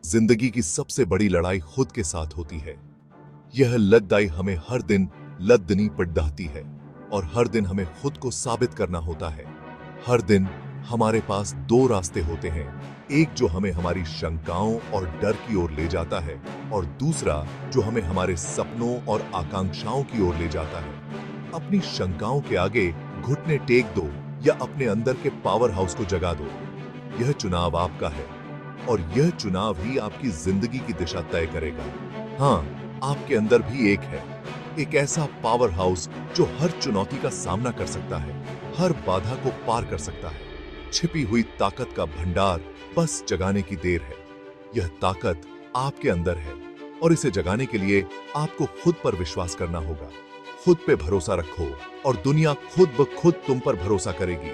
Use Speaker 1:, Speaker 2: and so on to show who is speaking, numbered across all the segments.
Speaker 1: जिंदगी की सबसे बड़ी लड़ाई खुद के साथ होती है। यह लड़ाई हमें हर दिन लड़नी पड़ती है और हर दिन हमें खुद को साबित करना होता है। हर दिन हमारे पास दो रास्ते होते हैं, एक जो हमें हमारी शंकाओं और डर की ओर ले जाता है और दूसरा जो हमें हमारे सपनों और आकांक्षाओं की ओर ले जाता है। अपनी शंकाओं के आगे घुटने टेक दो या अपने अंदर के पावर हाउस को जगा दो। यह चुनाव आपका है और यह चुनाव ही आपकी जिंदगी की दिशा तय करेगा। हाँ, आपके अंदर भी एक ऐसा पावर हाउस जो हर चुनौती का सामना कर सकता है, हर बाधा को पार कर सकता है। छिपी हुई ताकत का भंडार बस जगाने की देर है। यह ताकत आपके अंदर है और इसे जगाने के लिए आपको खुद पर विश्वास करना होगा। खुद पे भरोसा रखो और दुनिया खुद ब खुद तुम पर भरोसा करेगी।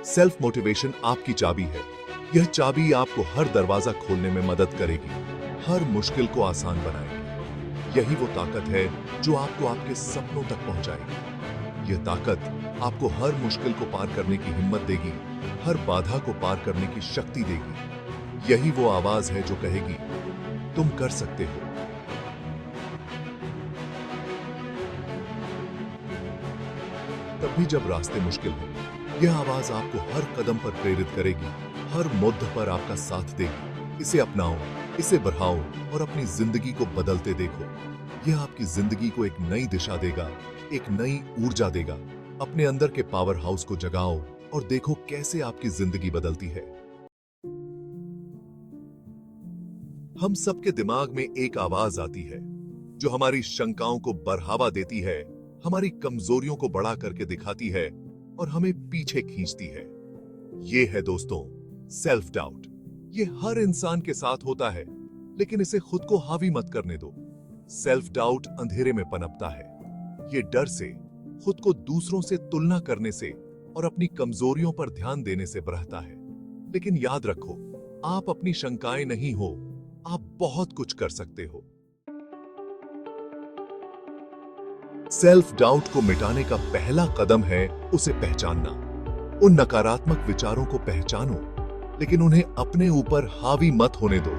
Speaker 1: सेल्फ मोटिवेशन आपकी चाबी है। यह चाबी आपको हर दरवाजा खोलने में मदद करेगी, हर मुश्किल को आसान बनाएगी। यही वो ताकत है जो आपको आपके सपनों तक पहुंचाएगी। यह ताकत आपको हर मुश्किल को पार करने की हिम्मत देगी, हर बाधा को पार करने की शक्ति देगी। यही वो आवाज है जो कहेगी, तुम कर सकते हो। तभी जब रास्ते मुश्किल हो, यह आवाज आपको हर कदम पर प्रेरित करेगी, हर मुद्दे पर आपका साथ देगी। इसे अपनाओ, इसे बढ़ाओ और अपनी जिंदगी को बदलते देखो। यह आपकी जिंदगी को एक नई दिशा देगा, एक नई ऊर्जा देगा। अपने अंदर के पावर हाउस को जगाओ और देखो कैसे आपकी जिंदगी बदलती है। हम सबके दिमाग में एक आवाज आती है जो हमारी शंकाओं को बढ़ावा देती है, हमारी कमजोरियों को बड़ा करके दिखाती है और हमें पीछे खींचती है। ये है दोस्तों सेल्फ डाउट। ये हर इंसान के साथ होता है, लेकिन इसे खुद को हावी मत करने दो। सेल्फ डाउट अंधेरे में पनपता है। ये डर से, खुद को दूसरों से तुलना करने से और अपनी कमजोरियों पर ध्यान देने से बढ़ता है। लेकिन याद रखो, आप अपनी शंकाएं नहीं हो, आप बहुत कुछ कर सकते हो। सेल्फ डाउट को मिटाने का पहला कदम है उसे पहचानना। उन नकारात्मक विचारों को पहचानो, लेकिन उन्हें अपने ऊपर हावी मत होने दो।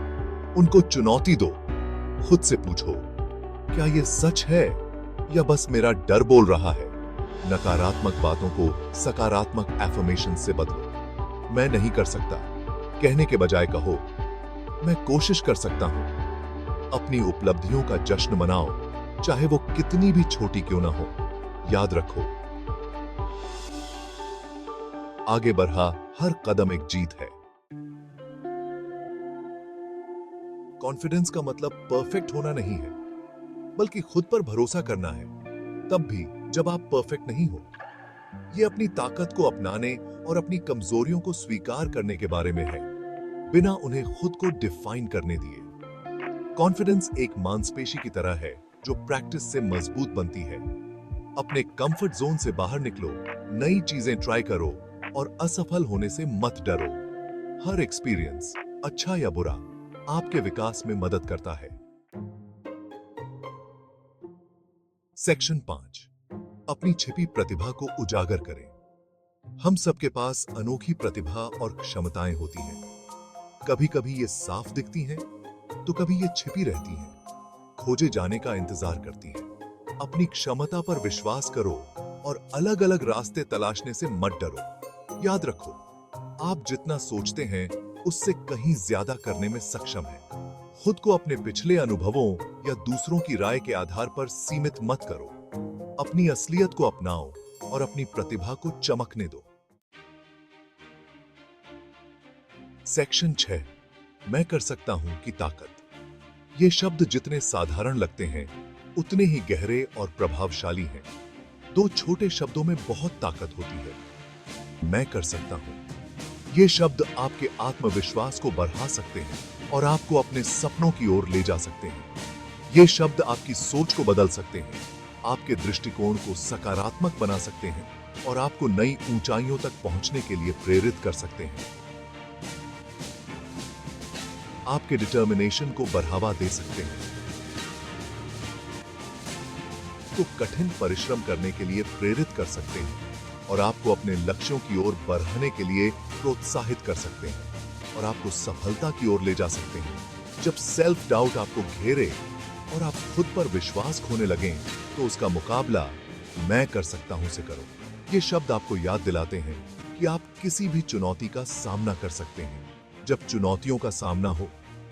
Speaker 1: उनको चुनौती दो। खुद से पूछो, क्या यह सच है या बस मेरा डर बोल रहा है? नकारात्मक बातों को सकारात्मक एफर्मेशन से बदलो। मैं नहीं कर सकता कहने के बजाय कहो, मैं कोशिश कर सकता हूं। अपनी उपलब्धियों का जश्न मनाओ, चाहे वो कितनी भी छोटी क्यों ना हो। याद रखो, आगे बढ़ा हर कदम एक जीत है। कॉन्फिडेंस का मतलब परफेक्ट होना नहीं है, बल्कि खुद पर भरोसा करना है, तब भी जब आप परफेक्ट नहीं हो। यह अपनी ताकत को अपनाने और अपनी कमजोरियों को स्वीकार करने के बारे में है, बिना उन्हें खुद को डिफाइन करने दिए। कॉन्फिडेंस एक मांसपेशी की तरह है जो प्रैक्टिस से मजबूत बनती है। अपने कंफर्ट जोन से बाहर निकलो, नई चीजें ट्राई करो और असफल होने से मत डरो। हर एक्सपीरियंस, अच्छा या बुरा, आपके विकास में मदद करता है। सेक्शन 5, अपनी छिपी प्रतिभा को उजागर करें। हम सबके पास अनोखी प्रतिभा और क्षमताएं होती हैं। कभी कभी ये साफ दिखती हैं, तो कभी ये छिपी रहती हैं, खोजे जाने का इंतजार करती हैं। अपनी क्षमता पर विश्वास करो और अलग अलग रास्ते तलाशने से मत डरो। याद रखो, आप जितना सोचते हैं उससे कहीं ज्यादा करने में सक्षम हैं। खुद को अपने पिछले अनुभवों या दूसरों की राय के आधार पर सीमित मत करो। अपनी असलियत को अपनाओ और अपनी प्रतिभा को चमकने दो। सेक्शन 6, मैं कर सकता हूं की ताकत। ये शब्द जितने साधारण लगते हैं, उतने ही गहरे और प्रभावशाली हैं। दो छोटे शब्दों में बहुत ताकत होती है। मैं कर सकता हूं। ये शब्द आपके आत्मविश्वास को बढ़ा सकते हैं और आपको अपने सपनों की ओर ले जा सकते हैं। ये शब्द आपकी सोच को बदल सकते हैं, आपके दृष्टिकोण को सकारात्मक बना सकते हैं और आपको नई ऊंचाइयों तक पहुंचने के लिए प्रेरित कर सकते हैं। आपके डिटर्मिनेशन को बढ़ावा दे सकते हैं, तो कठिन परिश्रम करने के लिए प्रेरित कर सकते हैं और आपको अपने लक्ष्यों की ओर बढ़ने के लिए प्रोत्साहित कर सकते हैं और आपको सफलता की ओर ले जा सकते हैं। जब सेल्फ डाउट आपको घेरे और आप खुद पर विश्वास खोने लगें, तो उसका मुकाबला मैं कर सकता हूं से करो। ये शब्द आपको याद दिलाते हैं कि आप किसी भी चुनौती का सामना कर सकते हैं। जब चुनौतियों का सामना हो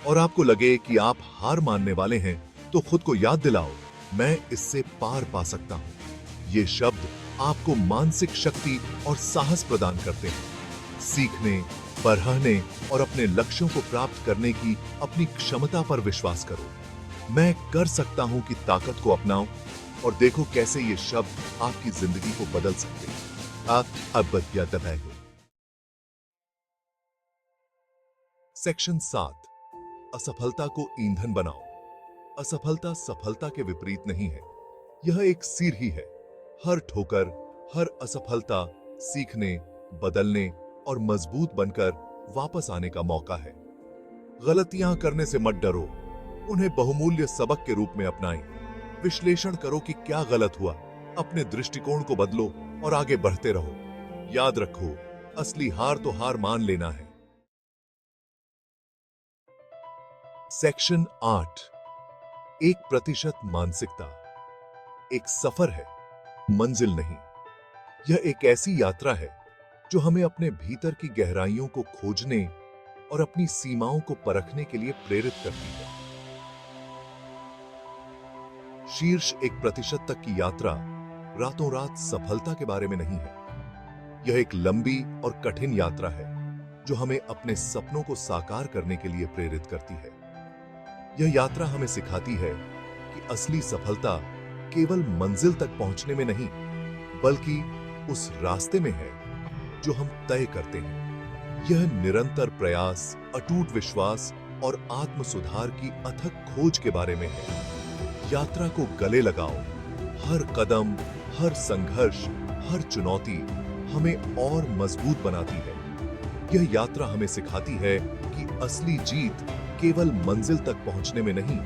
Speaker 1: और आपको लगे कि आप हार मानने वाले हैं, तो खुद को याद दिलाओ, मैं इससे पार पा सकता हूं। ये शब्द आपको मानसिक शक्ति और साहस प्रदान करते हैं। सीखने, पढ़ने और अपने लक्ष्यों को प्राप्त करने की अपनी क्षमता पर विश्वास करो। मैं कर सकता हूं की ताकत को अपनाओ और देखो कैसे ये शब्द आपकी जिंदगी को बदल सकते हैं। आप अब बतिया दबाए हो। सेक्शन 7, असफलता को ईंधन बनाओ। असफलता सफलता के विपरीत नहीं है, यह एक सीढ़ी ही है। हर ठोकर, हर असफलता सीखने, बदलने और मजबूत बनकर वापस आने का मौका है। गलतियां करने से मत डरो, उन्हें बहुमूल्य सबक के रूप में अपनाएं। विश्लेषण करो कि क्या गलत हुआ, अपने दृष्टिकोण को बदलो और आगे बढ़ते रहो। याद रखो, असली हार तो हार मान लेना है। सेक्शन 8, 1% मानसिकता। एक सफर है, मंजिल नहीं। यह एक ऐसी यात्रा है जो हमें अपने भीतर की गहराइयों को खोजने और अपनी सीमाओं को परखने के लिए प्रेरित करती है। शीर्ष 1% तक की यात्रा रातों रात सफलता के बारे में नहीं है। यह एक लंबी और कठिन यात्रा है जो हमें अपने सपनों को साकार करने के लिए प्रेरित करती है। यह यात्रा हमें सिखाती है कि असली सफलता केवल मंजिल तक पहुंचने में नहीं, बल्कि उस रास्ते में है जो हम तय करते हैं। यह निरंतर प्रयास, अटूट विश्वास और आत्म सुधार की अथक खोज के बारे में है। यात्रा को गले लगाओ। हर कदम, हर संघर्ष, हर चुनौती हमें और मजबूत बनाती है। यह यात्रा हमें सिखाती है कि असली जीत केवल मंजिल तक पहुंचने में नहीं,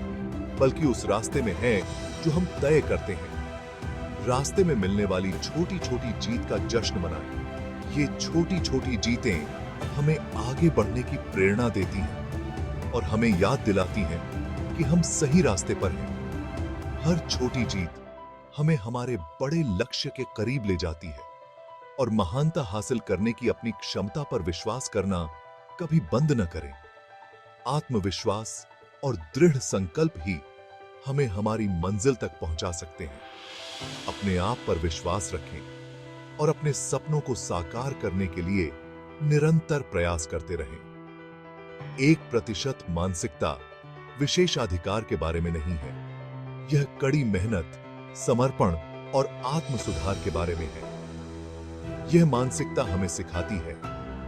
Speaker 1: बल्कि उस रास्ते में है जो हम तय करते हैं। रास्ते में मिलने वाली छोटी छोटी जीत का जश्न मनाएं। ये छोटी छोटी जीतें हमें आगे बढ़ने की प्रेरणा देती हैं और हमें याद दिलाती हैं कि हम सही रास्ते पर हैं। हर छोटी जीत हमें हमारे बड़े लक्ष्य के करीब ले जाती है और महानता हासिल करने की अपनी क्षमता पर विश्वास करना कभी बंद न करें। आत्मविश्वास और दृढ़ संकल्प ही हमें हमारी मंजिल तक पहुंचा सकते हैं। अपने आप पर विश्वास रखें और अपने सपनों को साकार करने के लिए निरंतर प्रयास करते रहें। 1% मानसिकता विशेषाधिकार के बारे में नहीं है। यह कड़ी मेहनत, समर्पण और आत्म सुधार के बारे में है। यह मानसिकता हमें सिखाती है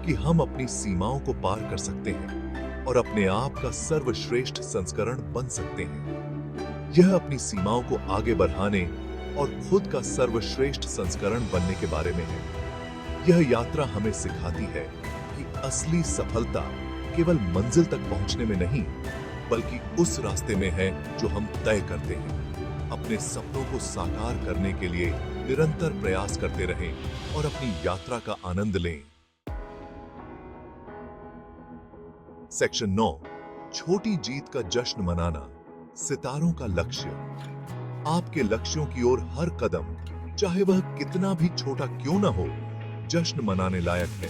Speaker 1: कि हम अपनी सीमाओं को पार कर सकते हैं और अपने आप का सर्वश्रेष्ठ संस्करण बन सकते हैं। यह अपनी सीमाओं को आगे बढ़ाने और खुद का सर्वश्रेष्ठ संस्करण बनने के बारे में है। यह यात्रा हमें सिखाती है कि असली सफलता केवल मंजिल तक पहुंचने में नहीं, बल्कि उस रास्ते में है जो हम तय करते हैं। अपने सपनों को साकार करने के लिए निरंतर प्रयास करते रहें और अपनी यात्रा का आनंद लें। सेक्शन 9, छोटी जीत का जश्न मनाना। सितारों का लक्ष्य। आपके लक्ष्यों की ओर हर कदम, चाहे वह कितना भी छोटा क्यों न हो, जश्न मनाने लायक है।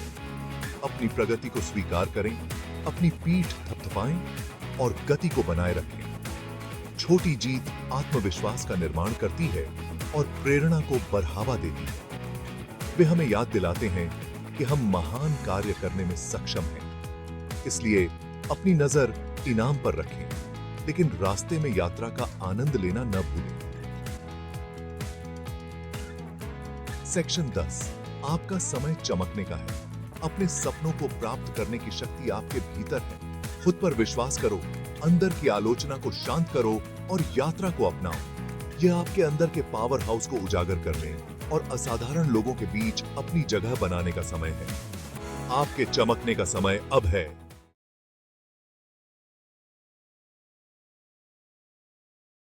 Speaker 1: अपनी प्रगति को स्वीकार करें, अपनी पीठ थपथपाएं और गति को बनाए रखें। छोटी जीत आत्मविश्वास का निर्माण करती है और प्रेरणा को बढ़ावा देती है। वे हमें याद दिलाते हैं कि हम महान कार्य करने में सक्षम हैं। इसलिए अपनी नजर इनाम पर रखें, लेकिन रास्ते में यात्रा का आनंद लेना न भूलें। सेक्शन 10, आपका समय चमकने का है। अपने सपनों को प्राप्त करने की शक्ति आपके भीतर है। खुद पर विश्वास करो, अंदर की आलोचना को शांत करो और यात्रा को अपनाओ। यह आपके अंदर के पावर हाउस को उजागर करने और असाधारण लोगों के बीच अपनी जगह बनाने का समय है। आपके चमकने का समय अब है।